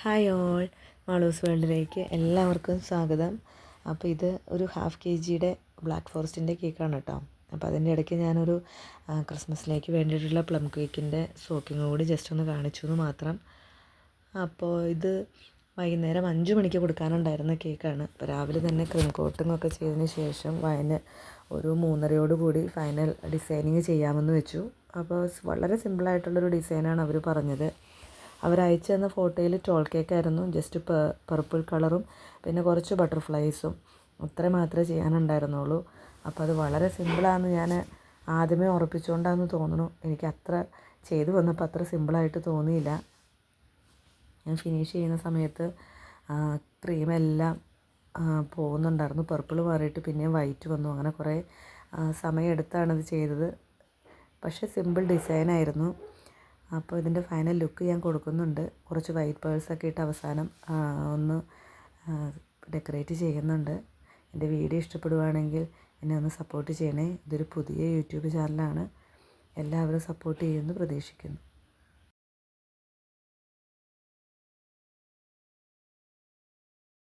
Hi all, Malu's വേൾഡിലേക്ക് എല്ലാവർക്കും സ്വാഗതം. അപ്പോൾ ഇത് ഒരു kg ബ്ലാക്ക് ഫോറസ്റ്റിൻ്റെ കേക്കാണ് കേട്ടോ. അപ്പോൾ അതിൻ്റെ ഇടയ്ക്ക് ഞാനൊരു ക്രിസ്മസിലേക്ക് വേണ്ടിയിട്ടുള്ള പ്ലം കേക്കിൻ്റെ സോക്കിങ് കൂടി ജസ്റ്റ് ഒന്ന് കാണിച്ചു എന്ന് മാത്രം. അപ്പോൾ ഇത് വൈകുന്നേരം 5 മണിക്ക് കൊടുക്കാനുണ്ടായിരുന്ന കേക്കാണ്. അപ്പോൾ രാവിലെ തന്നെ ക്രീം കോട്ടിംഗ് ഒക്കെ ചെയ്തതിന് ശേഷം ഒരു 3:30 കൂടി ഫൈനൽ ഡിസൈനിങ് ചെയ്യാമെന്ന് വെച്ചു. അപ്പോൾ വളരെ സിമ്പിളായിട്ടുള്ളൊരു ഡിസൈനാണ് അവർ പറഞ്ഞത്. അവരയച്ചു തന്ന ഫോട്ടോയിൽ ടോൾ കേക്കായിരുന്നു. ജസ്റ്റ് പർപ്പിൾ കളറും പിന്നെ കുറച്ച് ബട്ടർഫ്ലൈസും അത്ര മാത്രമേ ചെയ്യാനുണ്ടായിരുന്നുള്ളൂ. അപ്പോൾ അത് വളരെ സിമ്പിളാണെന്ന് ഞാൻ ആദ്യമേ ഉറപ്പിച്ചുകൊണ്ടാണെന്ന് തോന്നുന്നു. എനിക്ക് ചെയ്തു വന്നപ്പോൾ അത്ര സിമ്പിളായിട്ട് തോന്നിയില്ല. ഞാൻ ഫിനിഷ് ചെയ്യുന്ന സമയത്ത് ക്രീമെല്ലാം പോകുന്നുണ്ടായിരുന്നു. പർപ്പിൾ മാറിയിട്ട് പിന്നെയും വൈറ്റ് വന്നു. അങ്ങനെ കുറേ സമയമെടുത്താണിത് ചെയ്തത്. പക്ഷേ സിമ്പിൾ ഡിസൈനായിരുന്നു. അപ്പോൾ ഇതിൻ്റെ ഫൈനൽ ലുക്ക് ഞാൻ കൊടുക്കുന്നുണ്ട്. കുറച്ച് വൈറ്റ് പേഴ്സൊക്കെ ഇട്ട് അവസാനം ഒന്ന് ഡെക്കറേറ്റ് ചെയ്യുന്നുണ്ട്. എൻ്റെ വീഡിയോ ഇഷ്ടപ്പെടുവാണെങ്കിൽ എന്നെ ഒന്ന് സപ്പോർട്ട് ചെയ്യണേ. ഇതൊരു പുതിയ യൂട്യൂബ് ചാനലാണ്. എല്ലാവരും സപ്പോർട്ട് ചെയ്യുമെന്ന് പ്രതീക്ഷിക്കുന്നു.